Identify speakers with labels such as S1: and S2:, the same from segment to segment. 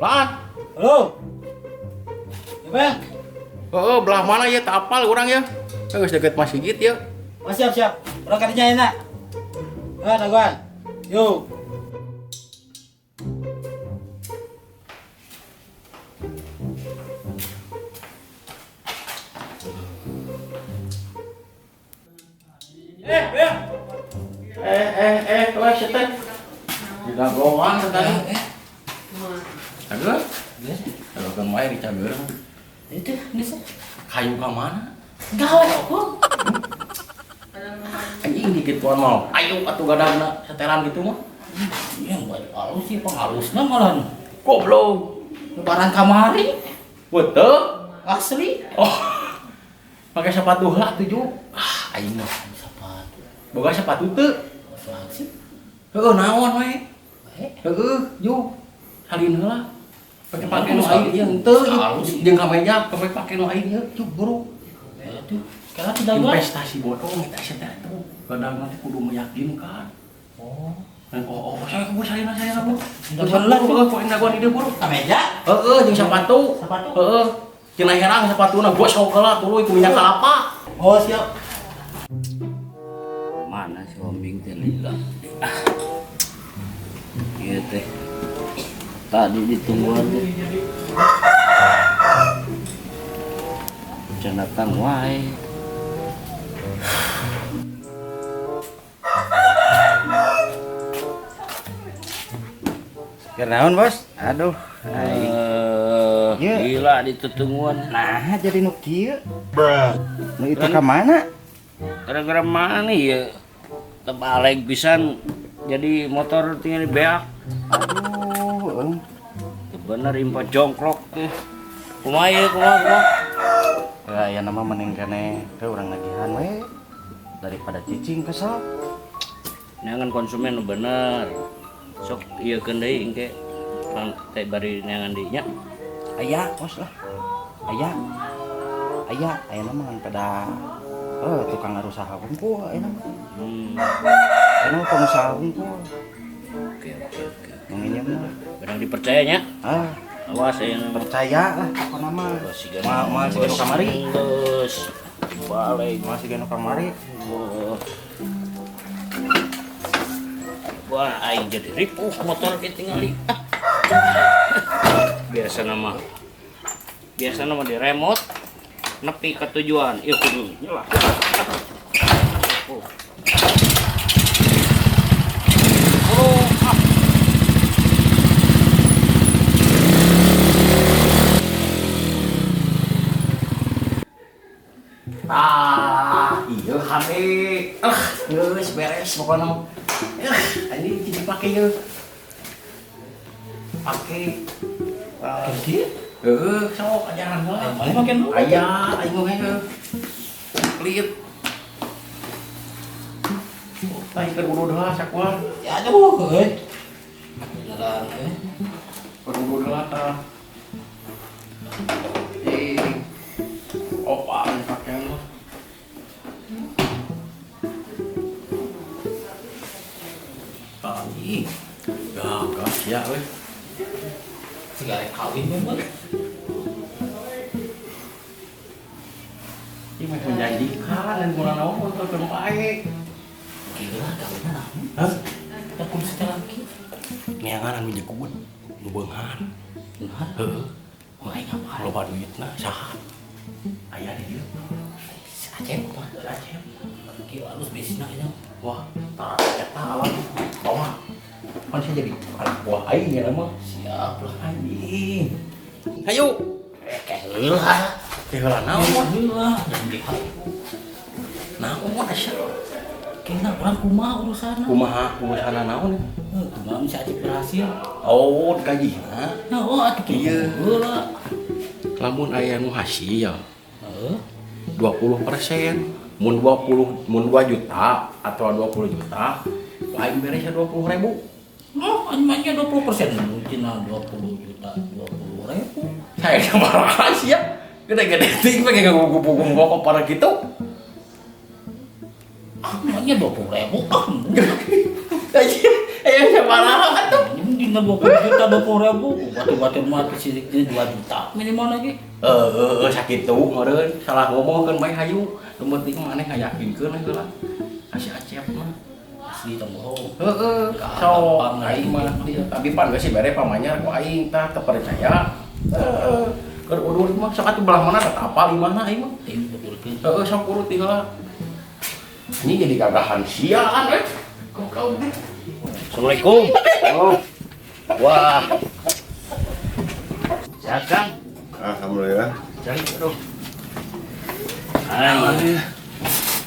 S1: Lan.
S2: Halo. Gimana?
S1: Oh, belah mana ya? Tak apal orang ya. Geus deket Mas Sigit ya.
S2: Oh, siap. Orang kadinya enak. Naguan. Yuk.
S1: Wes teh. Didagoan tadi. Aduh. Kalau kan main di cager.
S2: Itu bisa.
S1: Kayu ka mana?
S2: Gawe aku.
S1: Anjing dikit tuan mau. Ayo atuh gadangna setelan gitu mah.
S2: Yang baik halus sih penghalusnya malah.
S1: Goblok.
S2: Lebaran kamari.
S1: Betul.
S2: Asli.
S1: Oh. Pakai sepatu lah tujuh. Aing mah
S2: Sepatu.
S1: boga sepatu teu.
S2: Asli.
S1: Heeh naon we?
S2: Baik.
S1: Heeh, yuk. Salin heula. Pake nu
S2: Salin.
S1: aing yang teu
S2: Halus.
S1: jeung kameja pake nu aing yeuh cuk buru.
S2: Itu. Sekarang tidak gua.
S1: Investasi bodong eta teh tuh. Kadang nanti kudu meyakinkan.
S2: Oh.
S1: Saya kudu salin saya bu.
S2: Udah bener,
S1: Heeh, poin daguan ide buru.
S2: Kameja.
S1: Heeh, jeung sepatu.
S2: Sepatu?
S1: Heeh. Cenah herang sepatuna gosok heula tuluy ku minyak kelapa.
S2: Oh, siap.
S3: Mana si Ombing teh lila. Iya teh. Tadi ditungguan teh. Can datang wae.
S4: Kenaon bos? Aduh, Iya.
S3: Gila ditutungguan.
S4: nah jadi nu kieu. Nu itu ka mana?
S3: Gara-gara mana ya? Tebaleg pisan. Jadi motor tinggal dibeak.
S4: Aduh,
S3: Bener impor jongklok teh. Kumaha ieu kumaha?
S4: ya nama mending kene ke urang nagihan we daripada cicing kesel.
S3: Neangan konsumen nu bener. Sok ieu keun deui engke lang teh bari neangan dinya.
S4: Aya bos lah. Aya nama kan pada tukang usaha hungkul aya nama. Aya nama pengusaha hungkul.
S3: Oke.
S4: Menginjem mah.
S3: Benar dipercayanya. Awas ya.
S4: Percaya lah apa nama. Mal si nu kamari.
S3: Terus balik.
S4: Mal si nu kamari.
S3: Wah, aing jadi ripuh motor kita tinggali. Biasa nama di remote nepi ke tujuan. Yuk kudu nyelah.
S1: Iya hame. Geus beres pokona. Anjing dipake yeuh. Pake
S2: Jadi,
S1: heeh, sok ajaran heula.
S2: mana makin dulu?
S1: Aya, aing mah heuh. Lihat. Aing keur kudu deula sakuar.
S2: Ya aduh, Jalan,
S1: Kudu deula tah. Opa pakaian mah.
S2: Tadi,
S1: Gagas ya we.
S2: segala kawin memang.
S1: Ini mah menjanjikan dan kurang naon motor keur bae.
S2: Gila, kawinnya namun.
S1: Hah?
S2: Tak kudu setelah lagi.
S1: Neangan anu jekut, nu beungan.
S2: Benar.
S1: Heeh.
S2: Wah, ini apa?
S1: Loba duitna saha? Aya di dieu.
S2: Aceh, mah.
S1: Aceh.
S2: Gila, halus bisnisnya ini.
S1: Wah, tara eta alam bawa. Kan saya jadi anak buah aing ya mah.
S2: Siap lah.
S1: Anjing. Hayu.
S2: Gila.
S1: Teh heula naon?
S2: Gila. Jadi
S1: Naon asa?
S2: kena orang kumaha urusanna.
S1: Kumaha urusanna naon?
S2: Kumaha bisa Aceh berhasil.
S1: Oh, dikajina.
S2: Nah, oh, atuh
S1: Iya.
S2: Gila.
S1: Lamun aya nu hasil
S2: Heeh.
S1: 20%. Mun 2 juta atau 20 juta, aing beresnya 20.000.
S2: Oh, anjingnya 20%. Mungkin 20 juta, 20.000.
S1: Saya sama rahasia. Gede-gede ting pakai ngagugupugum gua para gitu.
S2: Anjingnya 20.000.
S1: Ayo sama rahat tuh.
S2: Ini tinggal 20 juta 20.000. Batu-batu mah kesini 2 juta minimal lagi.
S1: Sakitu meureun salah ngomong kan bae hayu. Nu penting maneh ngayakinkeun heula. Kasih acep mah.
S2: Asli tong bohong.
S1: So aing mah tapi pan geus bere pamanyar ku aing tah teu percaya. Keur urut mah sok atuh belah mana teh apal di mana aing mah.
S2: Ting betulkeun.
S1: Sok urut heula. Ini jadi gagahan siaan kau deh.
S3: Assalamualaikum. Oh. Wah. Sehat Kang?
S5: Alhamdulillah.
S3: Cari aduh. Hai.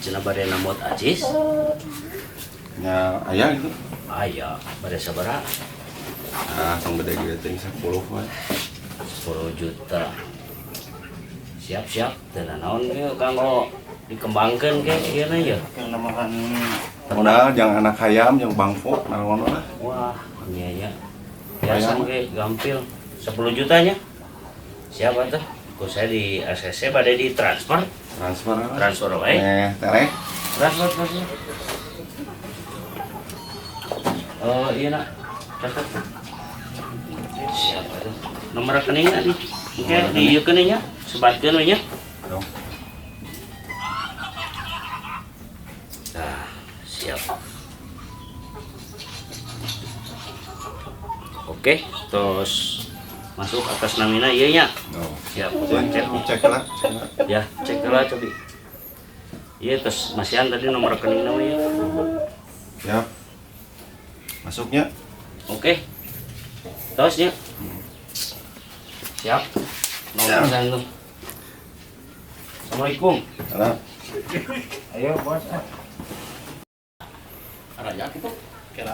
S3: Cenah bade namot Ajis?
S5: Ya ayah gitu.
S3: Aya, bade sabaraha?
S5: Tong beda gitu ting 10 we.
S3: 10 juta. Siap-siap, teu naon ge kanggo dikembangkeun ke ieu na ya.
S4: Yang namakan
S5: Modal yang anak hayam yang bangfo naon lah.
S3: Wah, iya ya. Biasa ge gampil 10 jutanya. Siapa tuh? Ku saya di ACC pada di transfer. Transfer wae.
S5: Terek.
S3: Transfer. Oh, iya nak. Catat. Siapa tuh? Nomor rekeningnya di. Oke, di rekeningnya sebatkeun we nya.
S5: Dong.
S3: Nah, siap. Oke, terus masuk atas namina iya nya.
S5: Oh.
S3: Siap.
S5: Cek lah.
S3: Ya, cek lah coba. Iya, terus masihan tadi nomor rekening namanya.
S5: Siap. Masuknya.
S3: Oke. Terusnya. Siap. Nomor satu. Assalamualaikum.
S5: Salam.
S2: Ayo bos.
S1: Raya kitu kira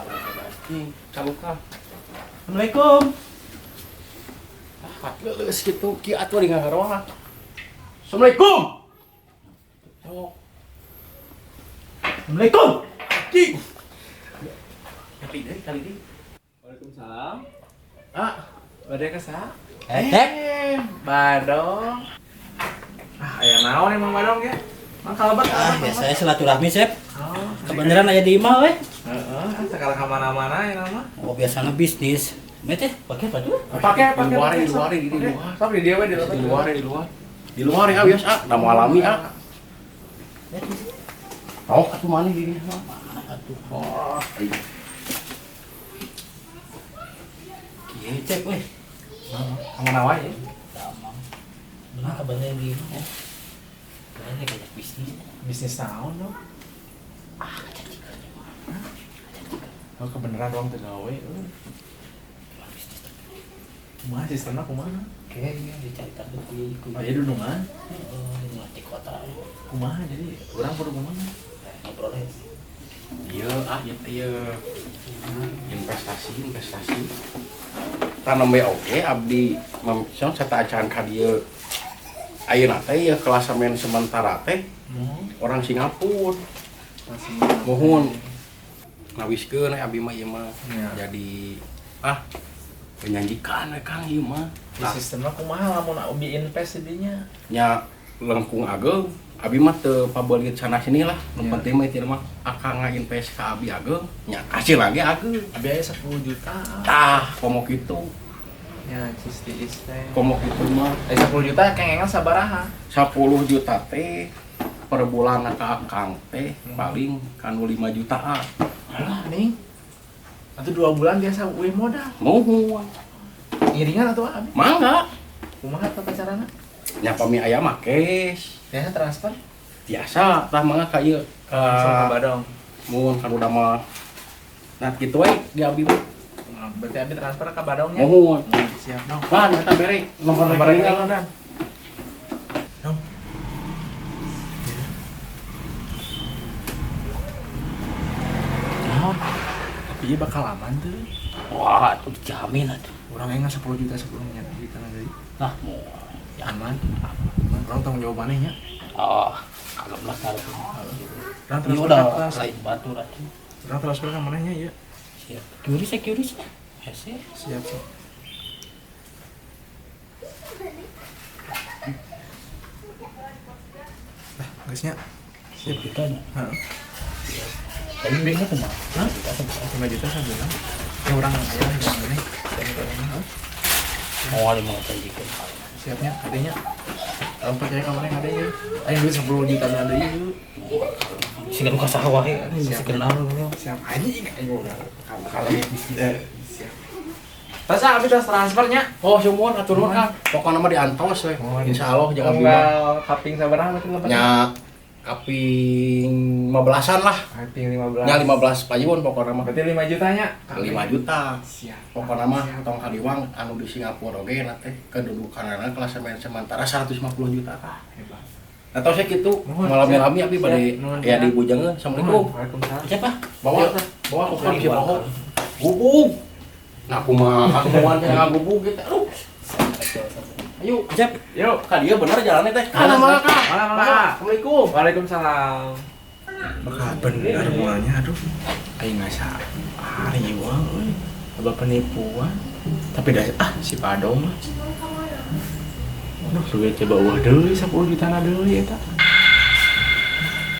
S1: cabuka.
S2: Assalamualaikum.
S1: Geus kitu kieu atuh di ngaroha. Assalamualaikum.
S2: Assalamualaikum.
S1: Cing. Kali deui.
S6: Waalaikumsalam.
S2: Bade ka saha?
S6: Badong. Aya naon emang Badong ya? Mang kalabat
S2: Biasanya silaturahmi, Sep.
S6: Oh,
S2: Kebeneran aya di imah we.
S6: heeh, sakala ka mana-mana ya nama.
S2: Oh, biasana bisnis. Mete, pakai baju.
S6: Pakai
S1: Di luar di luar.
S6: Sok di dia we di
S1: Di luar. Di luar ya biasa, namu alami Oh, atuh mana gini?
S2: Atuh.
S1: Oh,
S2: Kieu cek we.
S6: Mana wae.
S2: Damang. Benar kebeneran di imah. Kayaknya kayak bisnis.
S6: Bisnis naon dong? Oh, kebeneran doang teu gawe. Kumaha sistemna kumaha?
S2: Kayaknya dicari takut di
S6: Oh, iya dudungan.
S2: di mati kota.
S6: Kumaha jadi urang kudu kumaha?
S2: Ngobrol ya.
S1: Ieu investasi. Tanam bae oge abdi mamsong sataacan ka dieu. Ayeuna teh ya klasemen sementara teh orang Singapura. Mohon ngawiskeun abdi mah ieu mah
S6: Ya.
S1: jadi penyanjikan Kang ieu mah.
S6: Di sistemna kumaha lamun abi invest dinya?
S1: Nya lengkung ageng abi mah teu pabelit sana sini lah. Nu
S6: Ya.
S1: penting mah ieu mah akang ngainvest ka abi ageng nya kasih lagi ageng.
S6: Abi aya 10 juta.
S1: Tah komo kitu.
S6: Ya, cis teh.
S1: Komo kitu mah
S6: 10 juta kengengan sabaraha?
S1: 10 juta teh per bulan ka akang teh paling kanu 5 jutaan.
S6: Alah, ning. Atau 2 bulan biasa uih modal.
S1: Mohon.
S6: Iringan atau abi?
S1: Mangga.
S6: Kumaha tata carana?
S1: Nya pami aya mah cash.
S6: Biasa transfer
S1: Biasa tah mangga ka ieu
S6: langsung ke
S1: ka
S6: Badong.
S1: mun kan udah mah nah kitu we di abi mah.
S6: Nah, berarti abi transfer ke Badongnya.
S1: Mohon.
S6: Siap dong.
S1: Pan eta bere nomor
S6: Nomor
S1: rekening
S6: rekening dan. Dong. Naon? Tapi ieu bakal aman tuh.
S2: Wah, itu dijamin atuh.
S6: Urang enggak 10 juta sebelumnya di tanah deui.
S2: Nah, mau
S6: Aman. Urang tanggung jawab manehnya.
S2: oh, kagak belakar.
S6: Urang
S2: Ini
S6: transfer
S2: udah
S6: ke
S2: lain batu atuh.
S6: urang transfer ka manehnya ya.
S2: Siap. Curis. Hese.
S6: Siap, siap. Geusnya.
S2: Siap kita nya.
S6: Heeh.
S2: Tadi bingung kumaha? Hah?
S6: 5 juta sebulan. Ya orang ayah yang ini.
S3: Mau ada mau janjikan.
S6: Siapnya adanya. Kalau percaya kamarnya adanya. Ayo duit 10 juta ada yuk.
S3: Sih kan kasah wae, bisa kenal lu.
S6: Siap aja ayo udah. Kalau siap. Tasa abis tas transfernya.
S1: Oh, semua atur mah, pokoknya mah diantos we. Insyaallah jangan bimbang.
S6: Tinggal kaping sabaraha mungkin lepas.
S1: Nya kaping 15-an lah.
S6: Kaping 15.
S1: Nya 15 payun pokoknya mah.
S6: Berarti 5 jutanya.
S1: 5 juta.
S6: Siap.
S1: Pokoknya mah tong kadiwang anu di Singapura oge nanti kedudukanana klasemen sementara 150 juta kah.
S6: Hebat.
S1: Atau saya gitu
S6: Nuhun,
S1: malam
S6: siap.
S1: rami abi bade
S6: Siap, nuhun,
S1: ya
S6: siap.
S1: di bujangeun. Assalamualaikum.
S6: Waalaikumsalam.
S3: Siapa?
S1: Bawa bawa aku kan si bawa. Gubuk. Nah, aku mah ketemuan teh gubuk gitu. Aduh. Ayo, Cep.
S6: Yuk.
S1: Ka dia bener jalannya teh.
S6: Mana,
S1: Mana Kak?
S6: Mana, Mana?
S1: Assalamualaikum.
S6: Waalaikumsalam.
S2: Bakal bener mulanya aduh. Aing ngasa. Ari uang euy. Loba penipuan. Tapi dah si Padong mah. Aduh, sudah coba uah deui 10 juta deui eta.